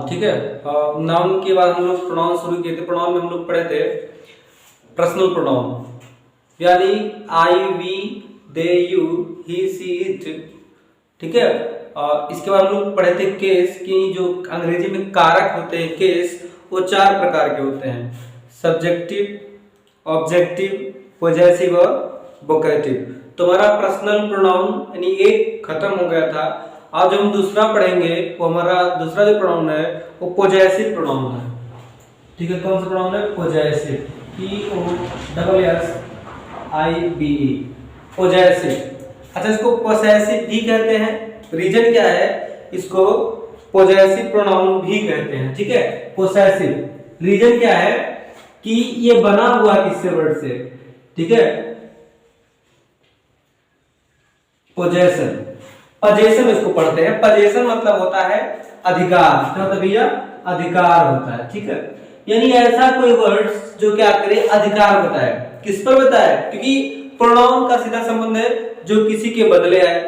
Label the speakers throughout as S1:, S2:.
S1: ठीक है। नाउन के बाद हम लोग प्रोनाउन शुरू किए थे। प्रोनाउन में हम लोग पढ़े थे पर्सनल प्रोनाउन, यानी I, we, they, you, he, she, it, ठीक है। इसके बाद हम लोग पढ़े थे केस कि जो अंग्रेजी में कारक होते हैं केस, वो 4 प्रकार के होते हैं, सब्जेक्टिव, ऑब्जेक्टिव, पॉजेसिव और वोकेटिव। तुम्हारा पर्सनल प्रोनाउन यानी एक खत्म हो गया था। आज जो हम दूसरा पढ़ेंगे वो हमारा दूसरा जो प्रोनाउन है वो पॉजेसिव प्रोनाउन है, ठीक है। कौन सा प्रोनाउन है? Possessive, POSSIVE, possessive. अच्छा, इसको पॉसेसिव भी कहते हैं। रीजन क्या है? इसको पॉजेसिव प्रोनाउन भी कहते हैं, ठीक है। पॉसेसिव रीजन क्या है कि ये बना हुआ किससे वर्ड से, ठीक है। पोजेशन, पजेशन इसको पढ़ते हैं। पजेशन मतलब होता है अधिकार, क्या होता है भैया? अधिकार होता है, ठीक है। यानी ऐसा कोई वर्ड्स जो क्या करे, अधिकार बताए। किस पर बताए? क्योंकि प्रोनाउन का सीधा संबंध है जो किसी के बदले आए।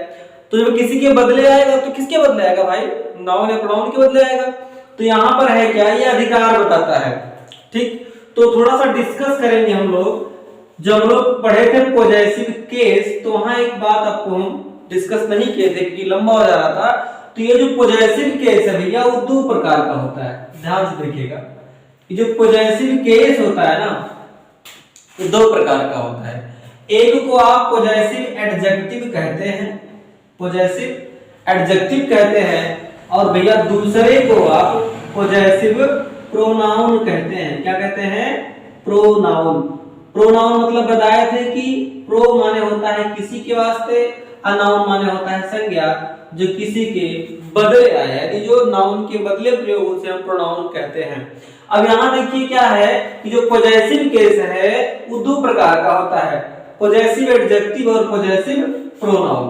S1: तो जब किसी के बदले आएगा तो किसके बदले आएगा भाई? नाउन या प्रोनाउन के बदले आएगा। तो यहाँ पर है क्या? ये अधिकार बताता है, ठीक। तो थोड़ा सा डिस्कस करेंगे हम लोग। जब हम लोग पढ़े थे पॉजेसिव केस, तो वहां एक बात आपको हम डिस्कस नहीं किए थे क्योंकि लंबा हो जा रहा था। तो ये जो पॉजेसिव केस है भैया, वो 2 प्रकार का होता है, ध्यान से देखिएगा। ये जो पॉजेसिव केस होता है ना, ये 2 प्रकार का होता है। एक को आप पॉजेसिव एडजेक्टिव कहते हैं, पॉजेसिव एडजेक्टिव कहते हैं, और भैया दूसरे को आप पॉजेसिव प्रोनाउन कहते हैं। क्या कहते हैं? प्रोनाउन। प्रोनाउन मतलब बताए थे कि प्रो माने होता है किसी के वास्ते, अनाउन माने होता है संज्ञा जो किसी के बदले आए, यानी जो नाउन के बदले प्रयोग उसे हम प्रोनाउन कहते हैं। अब यहाँ देखिए क्या है कि जो पॉजेसिव केस है वो 2 प्रकार का होता है, पॉजेसिव एडजेक्टिव और पॉजेसिव प्रोनाउन।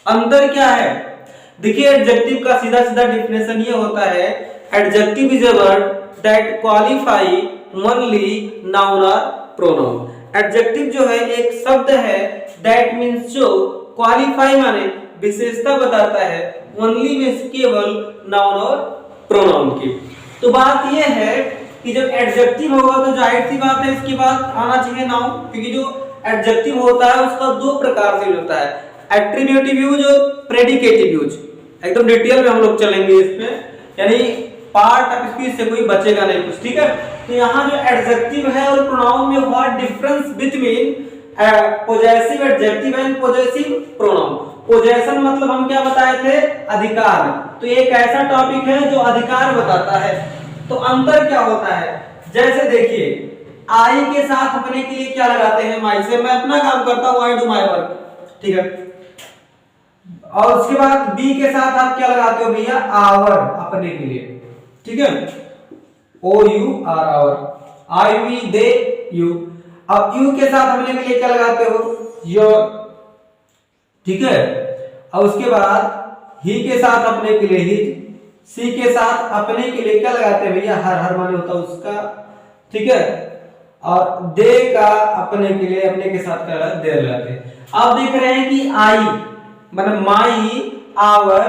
S1: अंतर क्या है? देखिए, एडजेक्टिव का सीधा सीधा डिफिनेशन ये होता है, adjective is a word that qualify only noun और प्रोनाउन। एडजेक्टिव जो है एक शब्द है, दैट मींस जो क्वालिफाई माने विशेषता बताता है, ओनली मींस केवल नाउन और प्रोनाउन की। तो बात यह है कि जब एडजेक्टिव होगा तो जाहिर सी बात है इसके बाद आना चाहिए नाउन, क्योंकि जो एडजेक्टिव होता है उसका 2 प्रकार से होता है, एट्रिब्यूटिव यूज और प्रेडिकेटिव यूज। एकदम डिटेल में हम लोग चलेंगे इसमें, यानी पार्ट ऑफ स्पीच से कोई बचेगा नहीं कुछ, ठीक है। तो यहाँ जो एडजेक्टिव है और प्रोनाउन में what difference between possessive adjective and possessive pronoun. Possession मतलब हम क्या बताए थे? अधिकार। तो एक ऐसा टॉपिक है जो अधिकार बताता है। तो अंतर क्या होता है? जैसे देखिए, आई के साथ अपने के लिए क्या लगाते हैं? माई से मैं अपना काम करता हूं, आई डू माई वर्क, ठीक है। और उसके बाद बी के साथ आप क्या लगाते हो भैया? आवर, अपने के लिए, ठीक है। OUR, our. I, we, they, you. अब यू के साथ अपने के लिए क्या लगाते हो? योर, ठीक है। और उसके बाद ही के साथ अपने के लिए हिज, सी के साथ अपने के लिए क्या लगाते हैं भैया? हर माने होता है उसका, ठीक है। और दे का अपने के लिए, अपने के साथ क्या लगाते? देर लगाते हैं। आप देख रहे हैं कि आई मतलब my, our,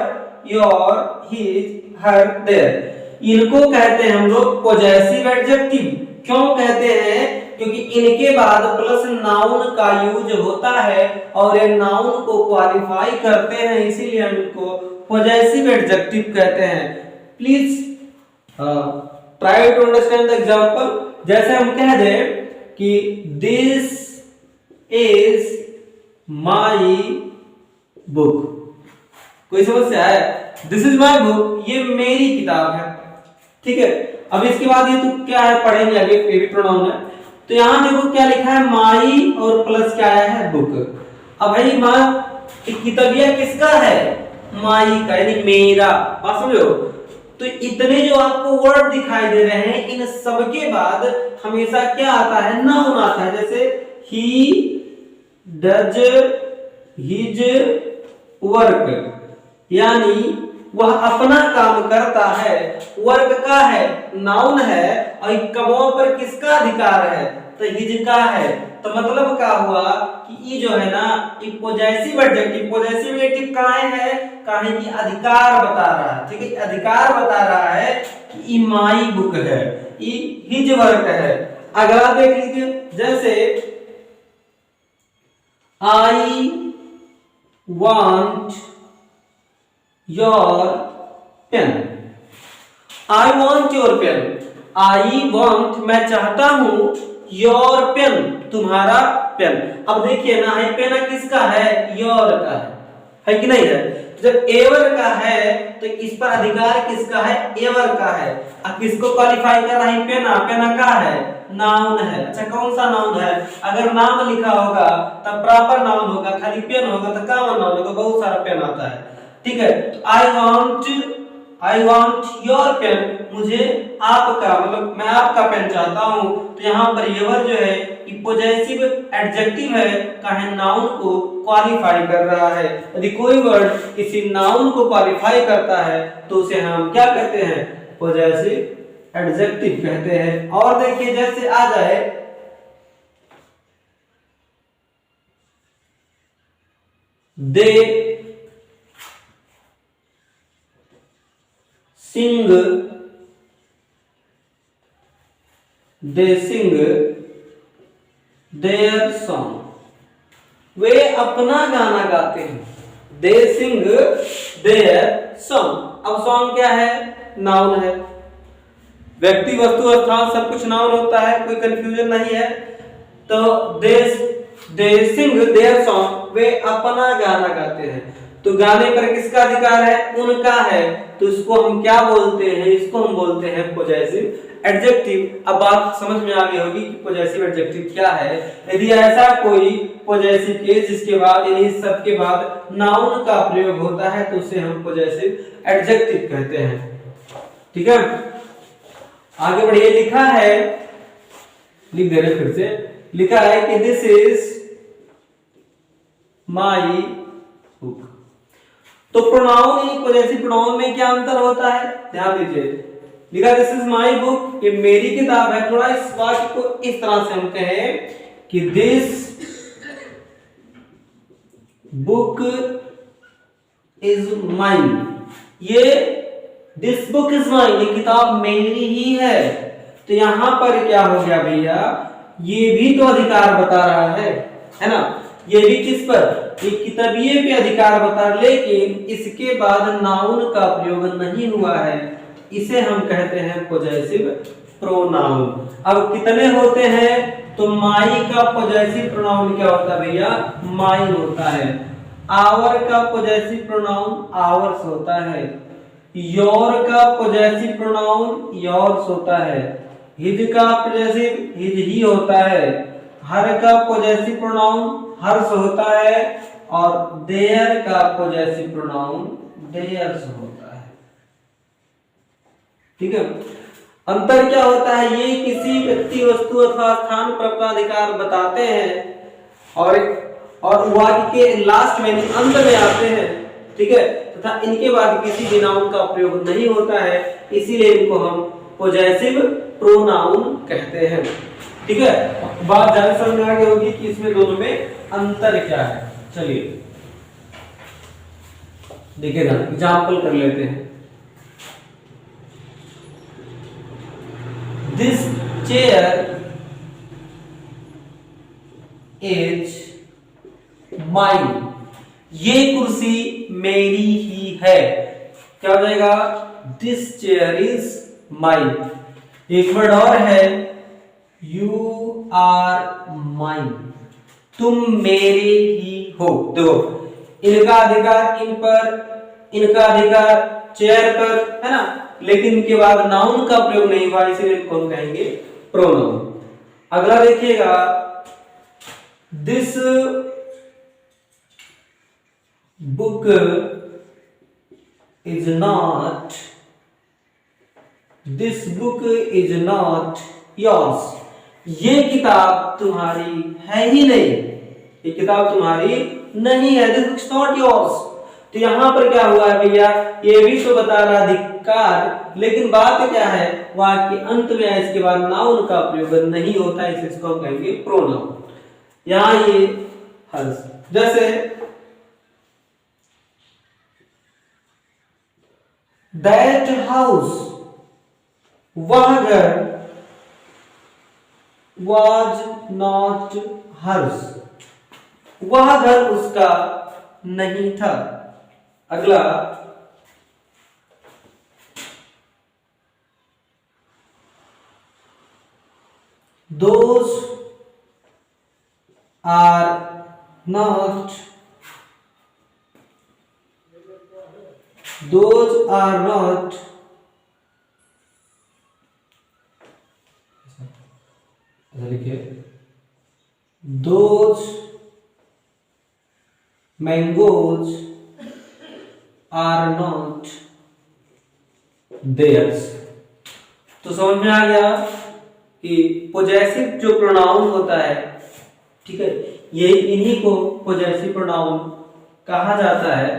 S1: your, his, her, their, इनको कहते हैं हम लोग पॉजेसिव एडजेक्टिव। क्यों कहते हैं? क्योंकि इनके बाद प्लस नाउन का यूज होता है और ये नाउन को क्वालिफाई करते हैं, इसीलिए हम इनको पॉजेसिव एडजेक्टिव कहते हैं। Please try to understand the example. जैसे हम कह दें कि दिस इज माई बुक, कोई समस्या है? दिस इज माई बुक, ये मेरी किताब है, ठीक है। अब इसके बाद ये तो क्या है पढ़ेंगे आगे, ये भी प्रोनाउन है। तो यहां देखो क्या लिखा है? माई और प्लस क्या आया है? बुक। अब भाई माँ किताबिया किसका है? माई का, यानी मेरा, बात समझो। तो इतने जो आपको वर्ड दिखाई दे रहे हैं, इन सब के बाद हमेशा क्या आता है? नाउन आता है। जैसे ही डज हिज वर्क, यानी वह अपना काम करता है, वर्क का है, नाउन है, और कमों पर किसका अधिकार है, तो हिज का है। तो मतलब क्या हुआ कि ये जो है ना ये पॉजेसिव एडजेक्टिव, पॉजेसिव एडजेक्टिव काहे है, काहे कि अधिकार बता रहा है, ठीक है, अधिकार बता रहा है कि ये माई बुक है, ये हिज वर्क है। अगला देख लीजिए, जैसे आई want your pen, I want your pen, I want मैं चाहता हूं, your pen तुम्हारा पेन। अब देखिए ना, ये पेन किसका है, your का है कि नहीं है। जब एवर का है तो इस पर अधिकार किसका है, एवर का है। अब किसको क्वालिफाई कर रहा है, पेना, पेना का है, नाउन है। अच्छा कौन सा नाउन है, अगर नाम लिखा होगा तब प्रॉपर नाउन होगा, खाली पेन होगा तो कॉमन नाउन होगा, बहुत सारा पेन आता है, ठीक है। तो आई वांट योर पेन, मुझे आपका, मतलब मैं आपका पेन चाहता हूं। तो यहाँ पर एवर जो है ये पॉजेसिव एडजेक्टिव है, काहे नाउन को क्वालिफाई कर रहा है। यदि कोई वर्ड किसी नाउन को क्वालिफाई करता है तो उसे हम क्या कहते हैं, पॉजेसिव एडजेक्टिव कहते हैं। और देखिए जैसे आ जाए दे सिंग देयर सॉन्ग, वे अपना गाना गाते हैं। दे सिंग देयर सॉन्ग, अब सॉन्ग क्या है, नाउन है, व्यक्ति वस्तु स्थान सब कुछ नाउन होता है, कोई कंफ्यूजन नहीं है। तो दे सिंग देयर सॉन्ग, वे अपना गाना गाते हैं। तो गाने पर किसका अधिकार है, उनका है। तो इसको हम क्या बोलते हैं, इसको हम बोलते हैं पॉजेसिव एडजेक्टिव। अब बात समझ में आ गई होगी कि पॉजेसिव एडजेक्टिव क्या है। यदि ऐसा कोई पॉजेसिव केस जिसके बाद यानी सब के बाद नाउन का प्रयोग होता है तो उसे हम पॉजेसिव एडजेक्टिव कहते हैं, ठीक है। आगे बढ़िए, लिखा है, लिख दे रहे फिर से, लिखा है कि दिस इज माई बुक। तो प्रोनाउन, ये पॉजेसिव प्रोनाउन में क्या अंतर होता है, ध्यान दीजिए। लिखा दिस इज माई बुक, ये मेरी किताब है। थोड़ा इस वाक्य को इस तरह से हम कहें कि दिस बुक इज माइन, ये दिस बुक इज माइन, ये किताब मेरी ही है। तो यहां पर क्या हो गया भैया, ये भी तो अधिकार बता रहा है ना। ये भी किस पर, ये किताबिये पे अधिकार बता, लेकिन इसके बाद नाउन का प्रयोग नहीं हुआ है, इसे हम कहते हैं पॉजेसिव प्रोनाउन। अब कितने होते हैं, तो माई का पॉजेसिव प्रोनाउन क्या होता है भैया, माइन होता है। आवर का पॉजेसिव प्रोनाउन आवर्स होता है। योर का पॉजेसिव प्रोनाउन योर्स होता है। हिज का पॉजेसिव हिज ही होता है। हर का पॉजेसिव प्रोनाउन हर्ष होता है। और देयर का पॉजेसिव प्रोनाउन देयर्स होता है, ठीक है। अंतर क्या होता है, ये किसी व्यक्ति वस्तु अथवा स्थान पर अपना अधिकार बताते हैं और वाक्य के लास्ट में अंत में आते हैं, ठीक है, तथा इनके बाद किसी भी नाउन का प्रयोग नहीं होता है, इसीलिए इनको हम पॉजेसिव प्रोनाउन कहते हैं, ठीक है। बात ज्यादा समझ में आ गई होगी कि इसमें दोनों में अंतर क्या है। चलिए देखिएगा, एग्जाम्पल कर लेते हैं। दिस चेयर इज माइन, ये कुर्सी मेरी ही है। क्या हो जाएगा, दिस चेयर इज माइन। एक वर्ड और है, यू आर माइन, तुम मेरे ही हो। देखो इनका अधिकार इन पर, इनका अधिकार चेयर पर, है ना, लेकिन इनके बाद नाउन का प्रयोग नहीं हुआ, इसीलिए इनको हम कहेंगे प्रोनाउन। अगला देखिएगा, this book is not, this book is not yours, ये किताब तुम्हारी है ही नहीं, ये किताब तुम्हारी नहीं है। This book is not yours, तो यहाँ पर क्या हुआ है भैया, ये भी तो बता रहा अधिकार, लेकिन बात क्या है, वाक्य के अंत में इसके बाद नाउन का प्रयोग नहीं होता है, इसको हम कहेंगे प्रोनाउन। यहाँ ये हर्ष, जैसे दैट हाउस, वह घर, was not hers, वह घर उसका नहीं था। अगला, those are not, those are not लिखिए, those mangoes are not theirs। तो समझ में आ गया कि पोजेसिव जो प्रोनाउन होता है, ठीक है, ये इन्हीं को पोजेसिव प्रोनाउन कहा जाता है।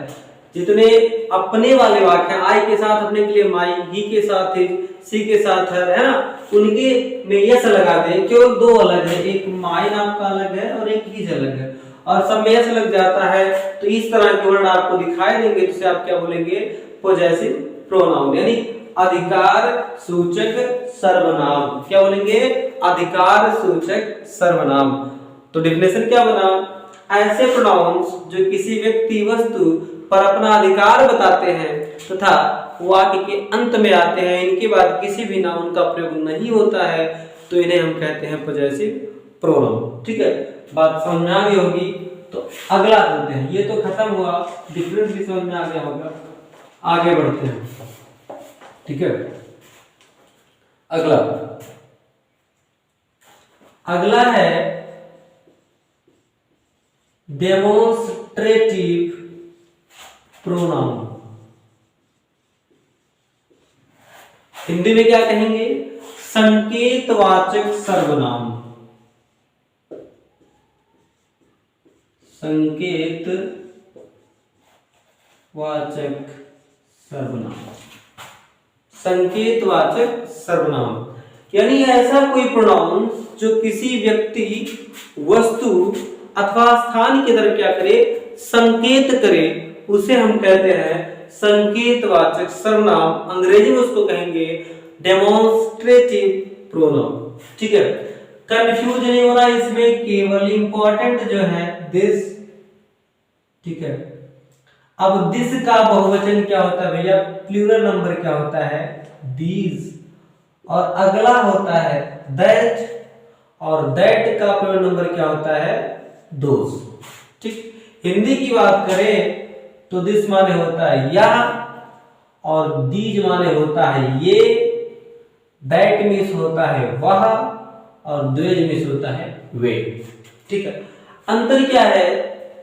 S1: जितने अपने वाले वाक्य आई के साथ अपने के लिए माई, ही के साथ है, सी के साथ है ना, उनके में यस लगा दे, केवल दो अलग है, एक माई नाम का अलग है और एक हिज अलग है, और सब में यस लग जाता है तो इस तरह के वर्ड आपको दिखाई देंगे, तो आप क्या बोलेंगे, पोजेसिव प्रोनाउन, यानी अधिकार सूचक सर्वनाम। क्या बोलेंगे, अधिकार सूचक सर्वनाम। तो डेफिनेशन क्या बना, ऐसे प्रोनाउंस जो किसी व्यक्ति वस्तु पर अपना अधिकार बताते हैं तथा वाक्य के अंत में आते हैं, इनके बाद किसी भी नाउन का प्रयोग नहीं होता है, तो इन्हें हम कहते हैं पोजेसिव प्रोनाउन। ठीक है, बात समझ में आ गई होगी। तो अगला चलते हैं, ये तो खत्म हुआ, डिफरेंस भी समझ में आ गया होगा, आगे बढ़ते हैं। ठीक है, अगला है डेमोन्स्ट्रेटिव प्रोनाउन। हिंदी में क्या कहेंगे, संकेतवाचक सर्वनाम। संकेतवाचक सर्वनाम, संकेतवाचक सर्वनाम यानी ऐसा कोई प्रोनाउन जो किसी व्यक्ति, वस्तु अथवा स्थान की तरफ क्या करे, संकेत करे, उसे हम कहते हैं संकेतवाचक सर्वनाम। अंग्रेजी में उसको कहेंगे डेमोन्स्ट्रेटिव प्रोनाउन। ठीक है, कंफ्यूज नहीं होना इसमें, केवल इंपॉर्टेंट जो है दिस। ठीक है, अब दिस का बहुवचन क्या होता है भैया, प्लूरल नंबर क्या होता है, दीज, और अगला होता है दैट, और दैट का प्लूरल नंबर क्या होता है, दोज। ठीक, हिंदी की बात करें तो दिस माने होता है यह, और दीज माने होता है ये, दैट मीन्स होता है वह, और द्वेज मीन्स होता है वे। ठीक है, अंतर क्या है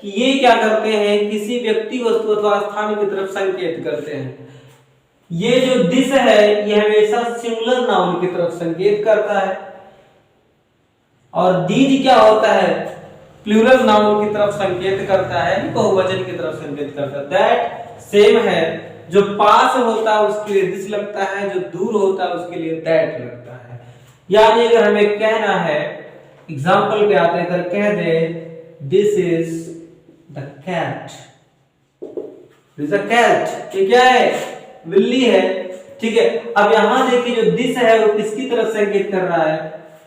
S1: कि ये क्या करते हैं, किसी व्यक्ति, वस्तु अथवा स्थान की तरफ संकेत करते हैं। ये जो दिस है ये हमेशा सिंगुलर नाउन की तरफ संकेत करता है, और दीज क्या होता है, प्लूरल नाउन की तरफ संकेत करता है, बहुवचन की तरफ संकेत करता है। दैट सेम है, जो पास होता है उसके लिए दिस लगता है, जो दूर होता है उसके लिए दैट लगता है। यानी अगर हमें कहना है, एग्जांपल पे आते हैं, अगर कह दे this is the cat, this is a cat, ये क्या है, बिल्ली है। ठीक है, अब यहां देखिए जो दिस है वो किसकी तरफ संकेत कर रहा है,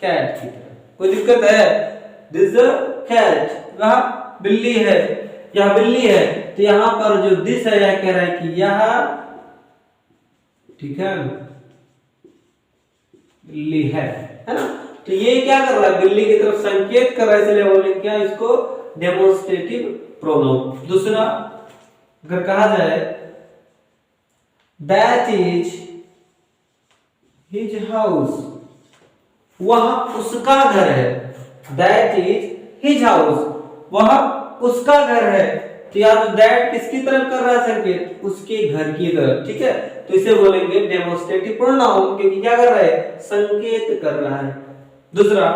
S1: कैट की तरफ। कोई दिक्कत है, दिस कैट, वह बिल्ली है, यह बिल्ली है, तो यहां पर जो दिस है यह कह रहा है कि यह, ठीक है, बिल्ली है ना। तो ये क्या कर रहा है, बिल्ली की तरफ संकेत कर रहा है, इसलिए बोलेंगे क्या, इसको डेमोन्स्ट्रेटिव प्रोनाउन। दूसरा, अगर कहा जाए दैट इज हिज हाउस, वह उसका घर है, दैट इज हिज हाउस, वह उसका घर है, तो यार दैट किसकी तरफ कर रहा है संकेत, उसके घर की तरफ। ठीक है, तो इसे बोलेंगे डेमोन्स्ट्रेटिव प्रोनाउन, क्योंकि क्या कर रहा है, संकेत कर रहा है। दूसरा,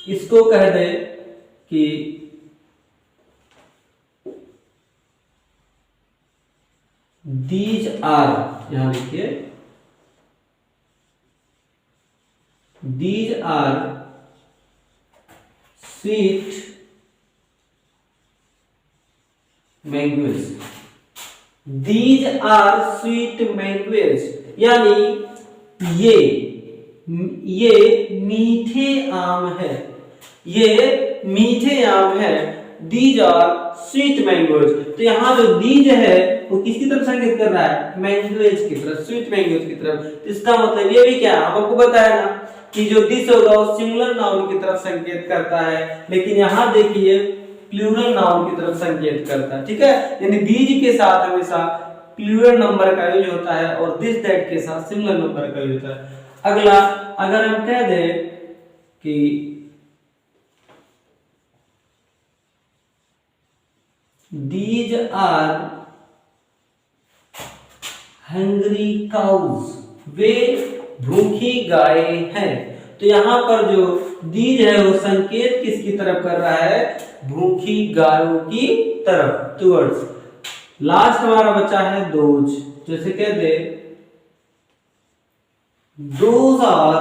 S1: इसको कह दे कि दीज आर, यहां लिखिए these are sweet mangoes, these are sweet mangoes, यानी ये मीठे आम है, ये मीठे आम है। दीज आर स्वीट मैंगोज, तो यहाँ जो दीज है वो किसकी तरफ संकेत कर रहा है? मैंगोज की तरफ, स्वीट मैंगोज की तरफ। इसका मतलब ये भी क्या है, आपको बताया ना कि जो दिस होगा वो सिंगुलर नाउन की तरफ संकेत करता है, लेकिन यहाँ देखिए प्लूरल नाउन की तरफ संकेत करता है। ठीक है, यानी दीज के साथ हमेशा प्लूरल नंबर का यूज होता है और दिस दैट के साथ सिंगुलर नंबर का यूज होता है। अगला, अगर हम कह दें कि these are hungry cows, वे भूखी गाय हैं, तो यहाँ पर जो दीज है वो संकेत किसकी तरफ कर रहा है? भूखी गायों की तरफ, टुवर्ड्स। लास्ट हमारा बचा है दोज, जैसे कह दे those are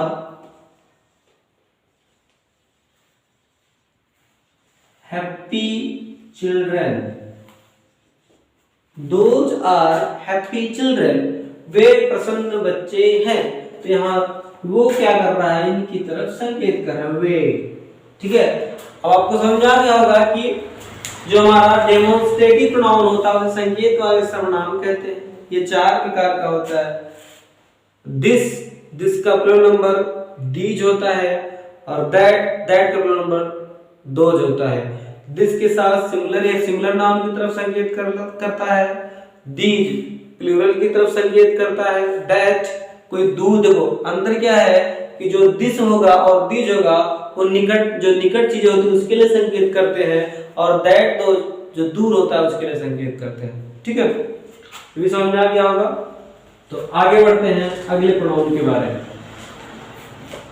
S1: happy children, those are happy children, वे प्रसन्न बच्चे हैं, तो यहाँ वो क्या कर रहा है? इनकी तरफ संकेत कर रहा है, वे। ठीक है, अब आपको समझा गया होगा कि जो हमारा डेमोन्स्ट्रेटिव प्रोनाउन होता है उसे संकेत वाले सर्वनाम कहते हैं। ये 4 प्रकार का होता है। दिस का प्लूरल नंबर दीज होता है, और दैट का प्लूरल नंबर दोज होता है। दिस के साथ सिंगुलर या सिंगुलर नाउन की तरफ संकेत करता है, दीज प्लूरल की तरफ संकेत करता है, दैट कोई दूध हो। अंदर क्या है कि जो दिस होगा और दीज होगा वो निकट चीजें होती है उसके लिए संकेत करते हैं, और दैट तो जो दूर होता है उसके लिए संकेत करते हैं। ठीक है, ये भी समझ में आ गया होगा। तो आगे बढ़ते हैं अगले प्रोनाउन के बारे में।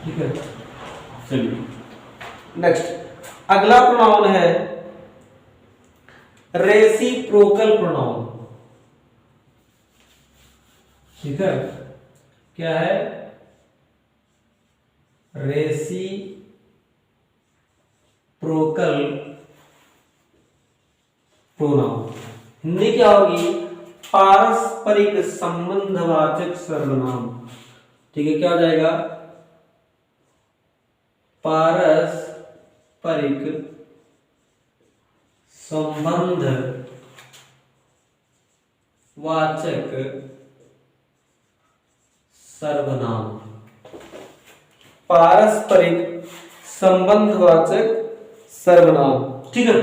S1: ठीक है, चलिए नेक्स्ट अगला प्रोनाउन है रेसिप्रोकल प्रोनाउन। ठीक है, क्या है? रेसिप्रोकल प्रोनाउन, हिंदी क्या होगी? पारस्परिक संबंधवाचक सर्वनाम। ठीक है, क्या हो जाएगा? पारस्परिक संबंधवाचक सर्वनाम, पारस्परिक संबंधवाचक सर्वनाम। ठीक है,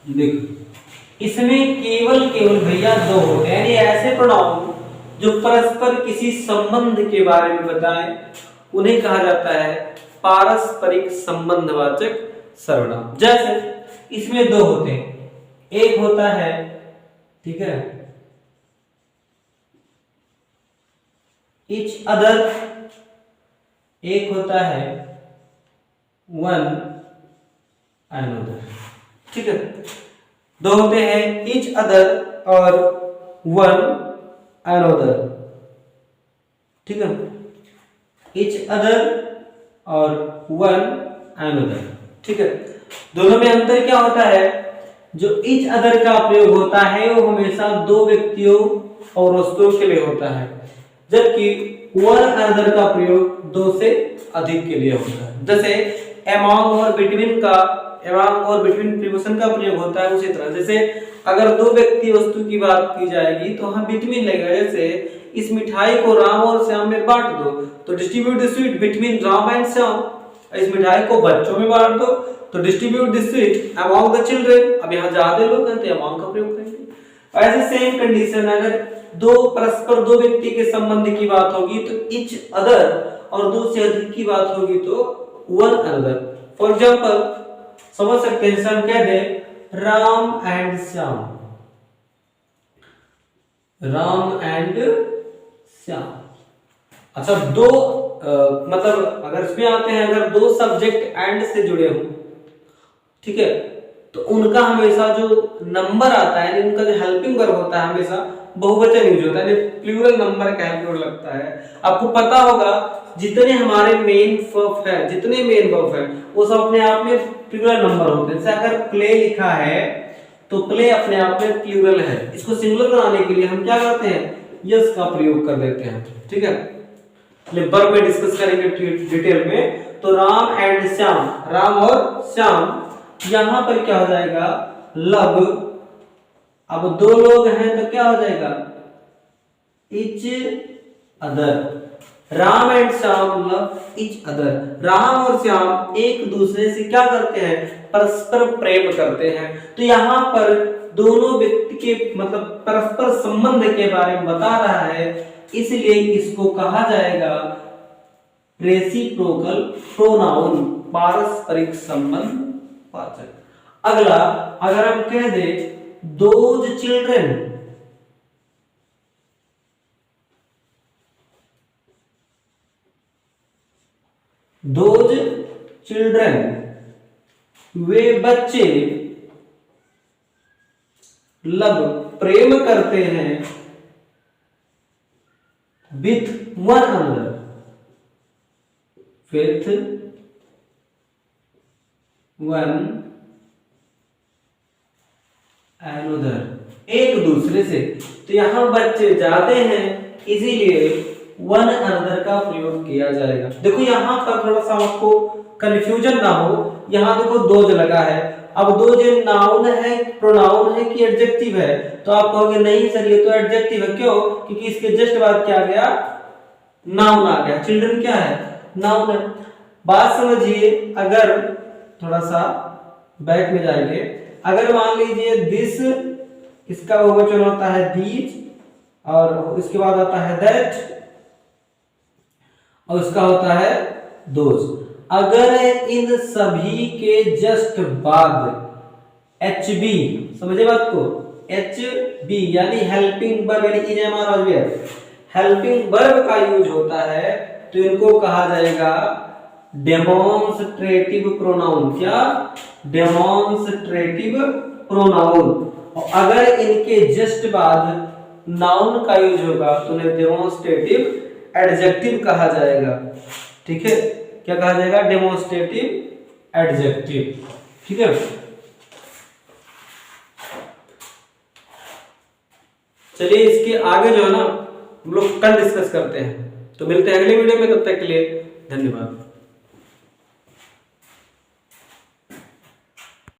S1: देखो इसमें केवल भैया 2 होते हैं, यानी ऐसे प्रोनाउन जो परस्पर किसी संबंध के बारे में बताएं उन्हें कहा जाता है पारस्परिक संबंधवाचक सर्वनाम। जैसे इसमें 2 होते हैं, एक होता है, ठीक है, each other, एक होता है one another। ठीक है, 2 होते हैं each other और one another। ठीक है, each other और one another। ठीक है, दोनों में अंतर क्या होता है? जो each other का प्रयोग होता है वो हमेशा 2 व्यक्तियों और वस्तुओं के लिए होता है, जबकि one another का प्रयोग 2 से अधिक के लिए होता है। जैसे among और between प्रीपोजिशन का प्रयोग होता है उसी तरह। जैसे अगर 2 व्यक्ति वस्तु की बात की जाएगी तो हम between लगेगा। जैसे इस मिठाई को राम और श्याम में बांट दो, तो distribute the sweet between Ram and Shyam. इस मिठाई को बच्चों में बांट दो, तो distribute the sweet among the children. अब यहाँ ज्यादा लोग हैं तो अमंग का प्रयोग करेंगे। ऐसे सेम कंडीशन, अगर परस्पर 2 व्यक्ति के संबंध की बात होगी तो each other, और 2 से अधिक की बात होगी तो one another। फॉर एग्जांपल समझ सकते हैं, हम कह दे राम एंड श्याम, राम एंड श्याम। अच्छा, 2 मतलब अगर इसमें आते हैं, अगर 2 सब्जेक्ट एंड से जुड़े हो, ठीक है, तो उनका हमेशा जो नंबर आता है, उनका जो हेल्पिंग वर्ब होता है हमेशा बहुवचन यूज होता है, प्लूरल नंबर का हेल्पिंग वर्ब लगता है। आपको पता होगा जितने हमारे मेन वर्ब है, जितने मेन वर्ब है वो सब अपने आप में प्लूरल नंबर होते हैं। जैसे अगर प्ले लिखा है तो प्ले अपने आप में प्लूरल है। इसको सिंगुलर बनाने के लिए हम क्या करते हैं, यस का प्रयोग कर देते हैं। ठीक है, वर्ब में डिस्कस करेंगे डिटेल में। तो राम एंड श्याम, राम और श्याम, यहां पर क्या हो जाएगा, लव। अब दो लोग हैं तो क्या हो जाएगा, each other. Ram and Shyam love each other. Ram और श्याम एक दूसरे से क्या करते हैं, परस्पर प्रेम करते हैं। तो यहां पर दोनों व्यक्ति के मतलब परस्पर संबंध के बारे में बता रहा है, इसलिए इसको कहा जाएगा रेसिप्रोकल प्रोनाउन, पारस्परिक संबंध वाचक। अगला, अगर हम कह दे दोज चिल्ड्रन, दोज चिल्ड्रन, वे बच्चे, लव प्रेम करते हैं, with one another, with one another, एक दूसरे से। तो यहां बच्चे जाते हैं, इसीलिए वन अनदर का प्रयोग किया जाएगा। देखो यहां पर थोड़ा सा आपको कंफ्यूजन ना हो, यहां देखो दोज लगा है। अब दोज नाउन है, प्रोनाउन है कि एडजेक्टिव है, तो आप कहोगे नहीं सर ये तो एडजेक्टिव है। क्यों, क्योंकि इसके जस्ट बाद क्या आ गया, नाउन आ गया। चिल्ड्रन क्या है, नाउन है। बात समझिए, अगर थोड़ा सा बैक में जाएंगे, अगर मान लीजिए दिस, इसका बहुवचन होता है दीज, और इसके बाद आता है दैट, और उसका होता है दोज। अगर इन सभी के जस्ट बाद HB, समझे बात को, HB यानी हेल्पिंग वर्ब यानी is am are were, helping verb का यूज होता है, तो इनको कहा जाएगा डेमोन्स्ट्रेटिव प्रोनाउन। क्या, डेमोन्स्ट्रेटिव प्रोनाउन। और अगर इनके जस्ट बाद नाउन का यूज होगा तो उन्हें डेमोन्स्ट्रेटिव एडजेक्टिव कहा जाएगा। ठीक है, क्या कहा जाएगा, डेमोन्स्ट्रेटिव एडजेक्टिव। ठीक है, चलिए इसके आगे जो है ना हम लोग कल डिस्कस करते हैं। तो मिलते हैं अगले वीडियो में, तब तक के लिए धन्यवाद।